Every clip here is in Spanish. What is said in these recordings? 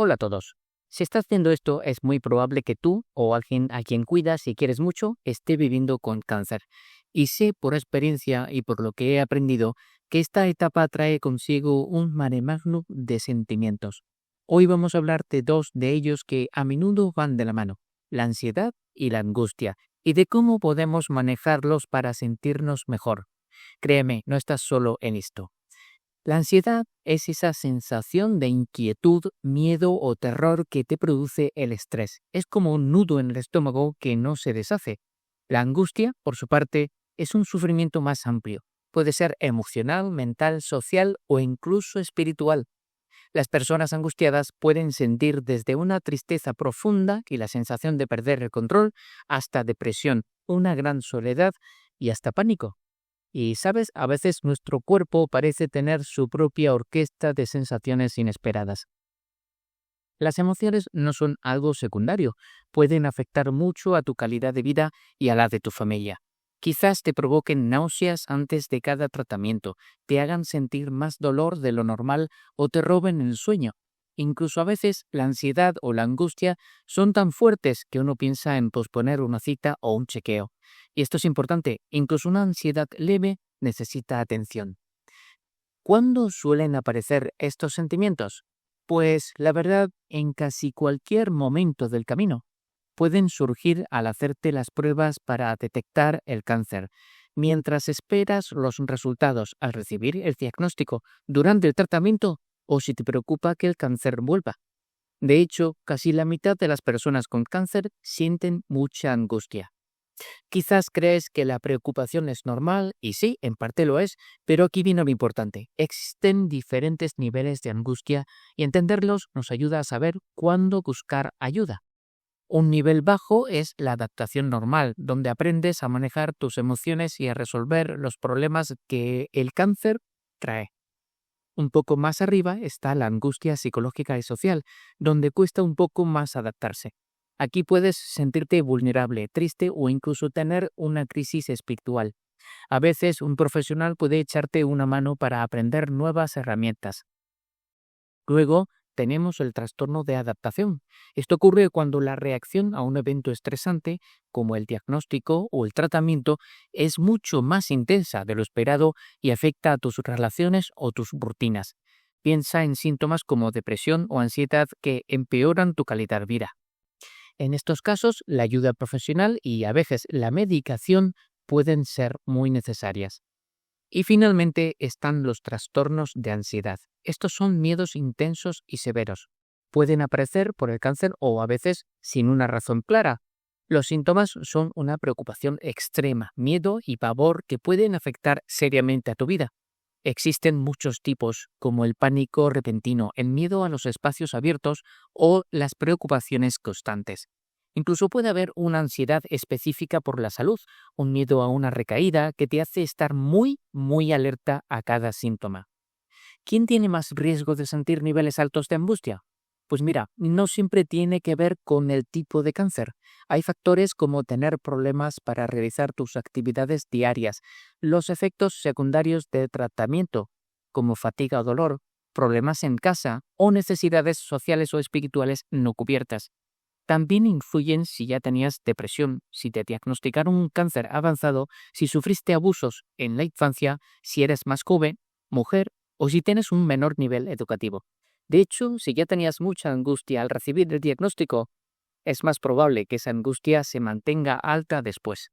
Hola a todos. Si estás haciendo esto, es muy probable que tú o alguien a quien cuidas y quieres mucho esté viviendo con cáncer. Y sé por experiencia y por lo que he aprendido que esta etapa trae consigo un mare magnum de sentimientos. Hoy vamos a hablar de dos de ellos que a menudo van de la mano, la ansiedad y la angustia, y de cómo podemos manejarlos para sentirnos mejor. Créeme, no estás solo en esto. La ansiedad es esa sensación de inquietud, miedo o terror que te produce el estrés. Es como un nudo en el estómago que no se deshace. La angustia, por su parte, es un sufrimiento más amplio. Puede ser emocional, mental, social o incluso espiritual. Las personas angustiadas pueden sentir desde una tristeza profunda y la sensación de perder el control hasta depresión, una gran soledad y hasta pánico. Y, ¿sabes? A veces nuestro cuerpo parece tener su propia orquesta de sensaciones inesperadas. Las emociones no son algo secundario, pueden afectar mucho a tu calidad de vida y a la de tu familia. Quizás te provoquen náuseas antes de cada tratamiento, te hagan sentir más dolor de lo normal o te roben el sueño. Incluso a veces la ansiedad o la angustia son tan fuertes que uno piensa en posponer una cita o un chequeo. Y esto es importante, incluso una ansiedad leve necesita atención. ¿Cuándo suelen aparecer estos sentimientos? Pues la verdad, en casi cualquier momento del camino. Pueden surgir al hacerte las pruebas para detectar el cáncer, mientras esperas los resultados al recibir el diagnóstico, durante el tratamiento o si te preocupa que el cáncer vuelva. De hecho, casi la mitad de las personas con cáncer sienten mucha angustia. Quizás crees que la preocupación es normal, y sí, en parte lo es, pero aquí viene lo importante. Existen diferentes niveles de angustia y entenderlos nos ayuda a saber cuándo buscar ayuda. Un nivel bajo es la adaptación normal, donde aprendes a manejar tus emociones y a resolver los problemas que el cáncer trae. Un poco más arriba está la angustia psicológica y social, donde cuesta un poco más adaptarse. Aquí puedes sentirte vulnerable, triste o incluso tener una crisis espiritual. A veces un profesional puede echarte una mano para aprender nuevas herramientas. Luego tenemos el trastorno de adaptación. Esto ocurre cuando la reacción a un evento estresante, como el diagnóstico o el tratamiento, es mucho más intensa de lo esperado y afecta a tus relaciones o tus rutinas. Piensa en síntomas como depresión o ansiedad que empeoran tu calidad de vida. En estos casos, la ayuda profesional y a veces la medicación pueden ser muy necesarias. Y finalmente están los trastornos de ansiedad. Estos son miedos intensos y severos. Pueden aparecer por el cáncer o a veces sin una razón clara. Los síntomas son una preocupación extrema, miedo y pavor que pueden afectar seriamente a tu vida. Existen muchos tipos, como el pánico repentino, el miedo a los espacios abiertos o las preocupaciones constantes. Incluso puede haber una ansiedad específica por la salud, un miedo a una recaída que te hace estar muy alerta a cada síntoma. ¿Quién tiene más riesgo de sentir niveles altos de angustia? Pues mira, no siempre tiene que ver con el tipo de cáncer. Hay factores como tener problemas para realizar tus actividades diarias, los efectos secundarios de tratamiento, como fatiga o dolor, problemas en casa o necesidades sociales o espirituales no cubiertas. También influyen si ya tenías depresión, si te diagnosticaron un cáncer avanzado, si sufriste abusos en la infancia, si eres más joven, mujer o si tienes un menor nivel educativo. De hecho, si ya tenías mucha angustia al recibir el diagnóstico, es más probable que esa angustia se mantenga alta después.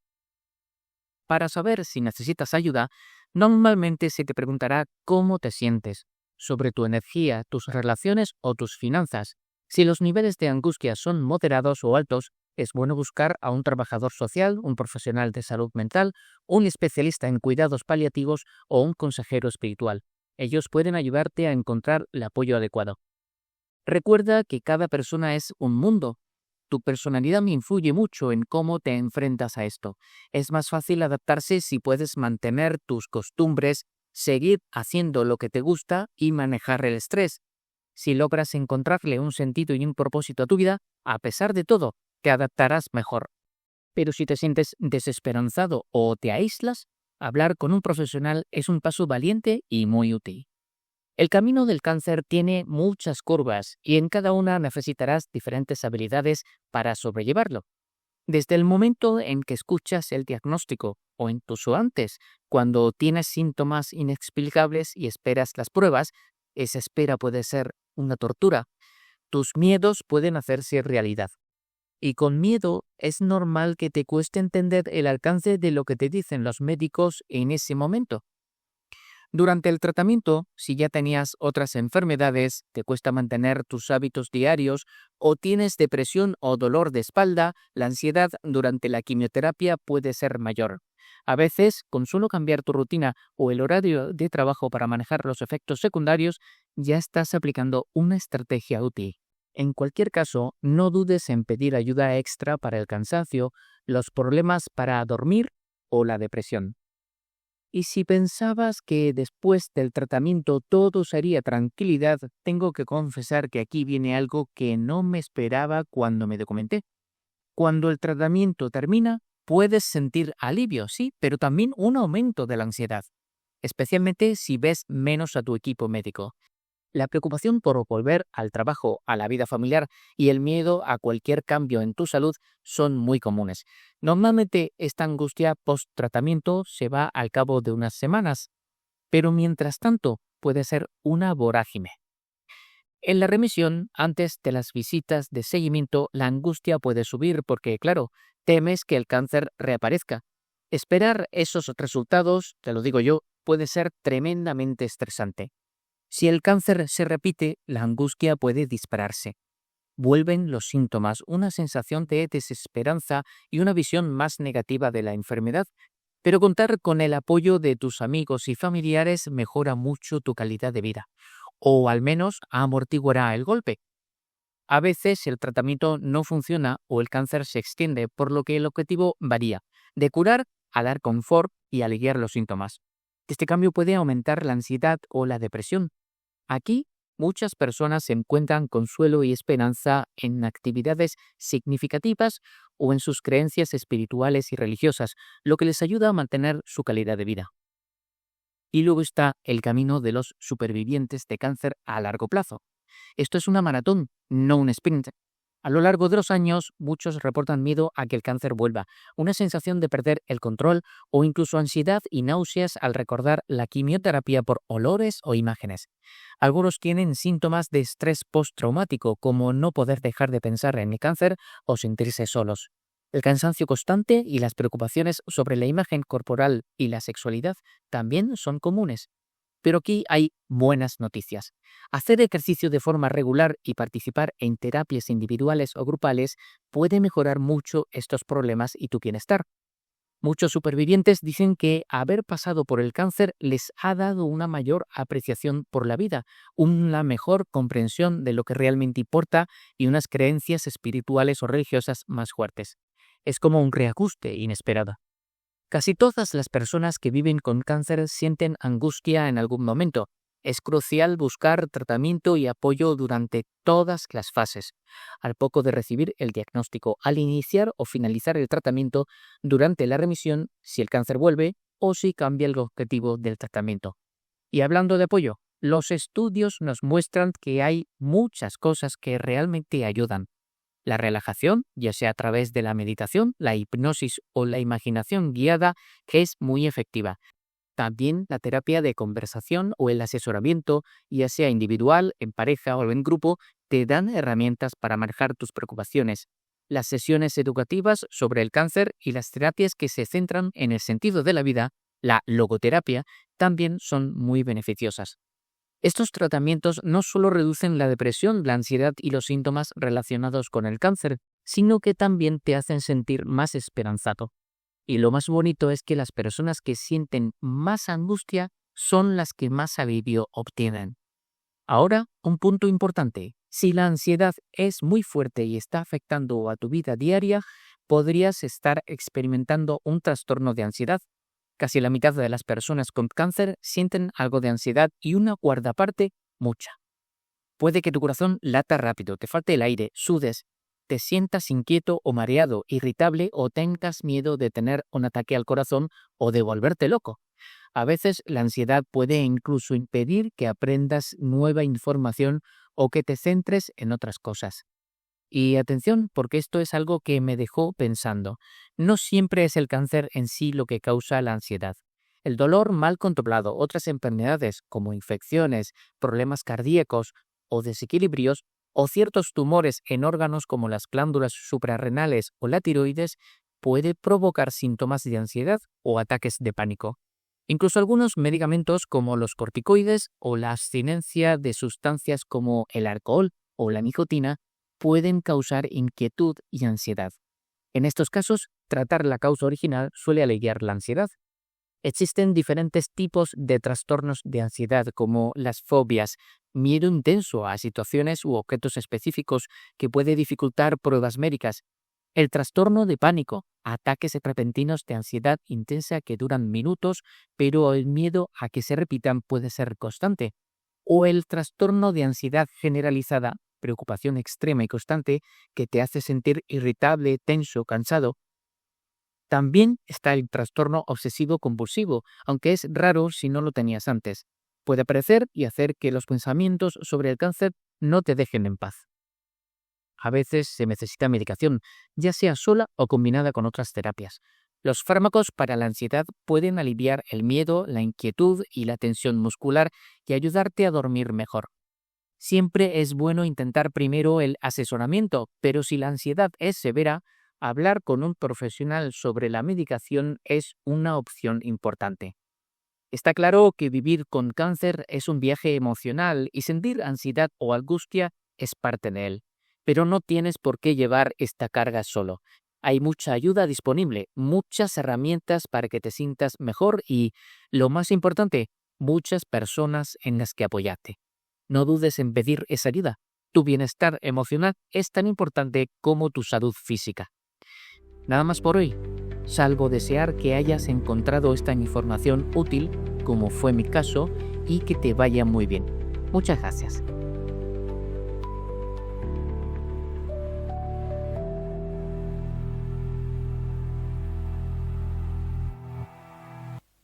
Para saber si necesitas ayuda, normalmente se te preguntará cómo te sientes, sobre tu energía, tus relaciones o tus finanzas. Si los niveles de angustia son moderados o altos, es bueno buscar a un trabajador social, un profesional de salud mental, un especialista en cuidados paliativos o un consejero espiritual. Ellos pueden ayudarte a encontrar el apoyo adecuado. Recuerda que cada persona es un mundo. Tu personalidad influye mucho en cómo te enfrentas a esto. Es más fácil adaptarse si puedes mantener tus costumbres, seguir haciendo lo que te gusta y manejar el estrés. Si logras encontrarle un sentido y un propósito a tu vida, a pesar de todo, te adaptarás mejor. Pero si te sientes desesperanzado o te aíslas, hablar con un profesional es un paso valiente y muy útil. El camino del cáncer tiene muchas curvas y en cada una necesitarás diferentes habilidades para sobrellevarlo. Desde el momento en que escuchas el diagnóstico o incluso antes, cuando tienes síntomas inexplicables y esperas las pruebas, esa espera puede ser una tortura. Tus miedos pueden hacerse realidad. Y con miedo es normal que te cueste entender el alcance de lo que te dicen los médicos en ese momento. Durante el tratamiento, si ya tenías otras enfermedades, te cuesta mantener tus hábitos diarios o tienes depresión o dolor de espalda, la ansiedad durante la quimioterapia puede ser mayor. A veces, con solo cambiar tu rutina o el horario de trabajo para manejar los efectos secundarios, ya estás aplicando una estrategia útil. En cualquier caso, no dudes en pedir ayuda extra para el cansancio, los problemas para dormir o la depresión. Y si pensabas que después del tratamiento todo sería tranquilidad, tengo que confesar que aquí viene algo que no me esperaba cuando me documenté. Cuando el tratamiento termina, puedes sentir alivio, sí, pero también un aumento de la ansiedad, especialmente si ves menos a tu equipo médico. La preocupación por volver al trabajo, a la vida familiar y el miedo a cualquier cambio en tu salud son muy comunes. Normalmente esta angustia post-tratamiento se va al cabo de unas semanas, pero mientras tanto puede ser una vorágine. En la remisión, antes de las visitas de seguimiento, la angustia puede subir porque, claro, temes que el cáncer reaparezca. Esperar esos resultados, te lo digo yo, puede ser tremendamente estresante. Si el cáncer se repite, la angustia puede dispararse. Vuelven los síntomas, una sensación de desesperanza y una visión más negativa de la enfermedad, pero contar con el apoyo de tus amigos y familiares mejora mucho tu calidad de vida, o al menos amortiguará el golpe. A veces el tratamiento no funciona o el cáncer se extiende, por lo que el objetivo varía, de curar a dar confort y aliviar los síntomas. Este cambio puede aumentar la ansiedad o la depresión. Aquí, muchas personas encuentran consuelo y esperanza en actividades significativas o en sus creencias espirituales y religiosas, lo que les ayuda a mantener su calidad de vida. Y luego está el camino de los supervivientes de cáncer a largo plazo. Esto es una maratón, no un sprint. A lo largo de los años, muchos reportan miedo a que el cáncer vuelva, una sensación de perder el control o incluso ansiedad y náuseas al recordar la quimioterapia por olores o imágenes. Algunos tienen síntomas de estrés postraumático, como no poder dejar de pensar en el cáncer o sentirse solos. El cansancio constante y las preocupaciones sobre la imagen corporal y la sexualidad también son comunes. Pero aquí hay buenas noticias. Hacer ejercicio de forma regular y participar en terapias individuales o grupales puede mejorar mucho estos problemas y tu bienestar. Muchos supervivientes dicen que haber pasado por el cáncer les ha dado una mayor apreciación por la vida, una mejor comprensión de lo que realmente importa y unas creencias espirituales o religiosas más fuertes. Es como un reajuste inesperado. Casi todas las personas que viven con cáncer sienten angustia en algún momento. Es crucial buscar tratamiento y apoyo durante todas las fases. Al poco de recibir el diagnóstico, al iniciar o finalizar el tratamiento, durante la remisión, si el cáncer vuelve o si cambia el objetivo del tratamiento. Y hablando de apoyo, los estudios nos muestran que hay muchas cosas que realmente ayudan. La relajación, ya sea a través de la meditación, la hipnosis o la imaginación guiada, que es muy efectiva. También la terapia de conversación o el asesoramiento, ya sea individual, en pareja o en grupo, te dan herramientas para manejar tus preocupaciones. Las sesiones educativas sobre el cáncer y las terapias que se centran en el sentido de la vida, la logoterapia, también son muy beneficiosas. Estos tratamientos no solo reducen la depresión, la ansiedad y los síntomas relacionados con el cáncer, sino que también te hacen sentir más esperanzado. Y lo más bonito es que las personas que sienten más angustia son las que más alivio obtienen. Ahora, un punto importante. Si la ansiedad es muy fuerte y está afectando a tu vida diaria, podrías estar experimentando un trastorno de ansiedad. Casi la mitad de las personas con cáncer sienten algo de ansiedad y una cuarta parte, mucha. Puede que tu corazón lata rápido, te falte el aire, sudes, te sientas inquieto o mareado, irritable o tengas miedo de tener un ataque al corazón o de volverte loco. A veces la ansiedad puede incluso impedir que aprendas nueva información o que te centres en otras cosas. Y atención, porque esto es algo que me dejó pensando. No siempre es el cáncer en sí lo que causa la ansiedad. El dolor mal controlado, otras enfermedades como infecciones, problemas cardíacos o desequilibrios, o ciertos tumores en órganos como las glándulas suprarrenales o la tiroides, puede provocar síntomas de ansiedad o ataques de pánico. Incluso algunos medicamentos como los corticoides o la abstinencia de sustancias como el alcohol o la nicotina pueden causar inquietud y ansiedad. En estos casos, tratar la causa original suele aliviar la ansiedad. Existen diferentes tipos de trastornos de ansiedad como las fobias, miedo intenso a situaciones u objetos específicos que puede dificultar pruebas médicas. El trastorno de pánico, ataques repentinos de ansiedad intensa que duran minutos, pero el miedo a que se repitan puede ser constante. O el trastorno de ansiedad generalizada, preocupación extrema y constante que te hace sentir irritable, tenso, cansado. También está el trastorno obsesivo-compulsivo, aunque es raro si no lo tenías antes. Puede aparecer y hacer que los pensamientos sobre el cáncer no te dejen en paz. A veces se necesita medicación, ya sea sola o combinada con otras terapias. Los fármacos para la ansiedad pueden aliviar el miedo, la inquietud y la tensión muscular y ayudarte a dormir mejor. Siempre es bueno intentar primero el asesoramiento, pero si la ansiedad es severa, hablar con un profesional sobre la medicación es una opción importante. Está claro que vivir con cáncer es un viaje emocional y sentir ansiedad o angustia es parte de él, pero no tienes por qué llevar esta carga solo. Hay mucha ayuda disponible, muchas herramientas para que te sientas mejor y, lo más importante, muchas personas en las que apoyarte. No dudes en pedir esa ayuda. Tu bienestar emocional es tan importante como tu salud física. Nada más por hoy, salvo desear que hayas encontrado esta información útil, como fue mi caso, y que te vaya muy bien. Muchas gracias.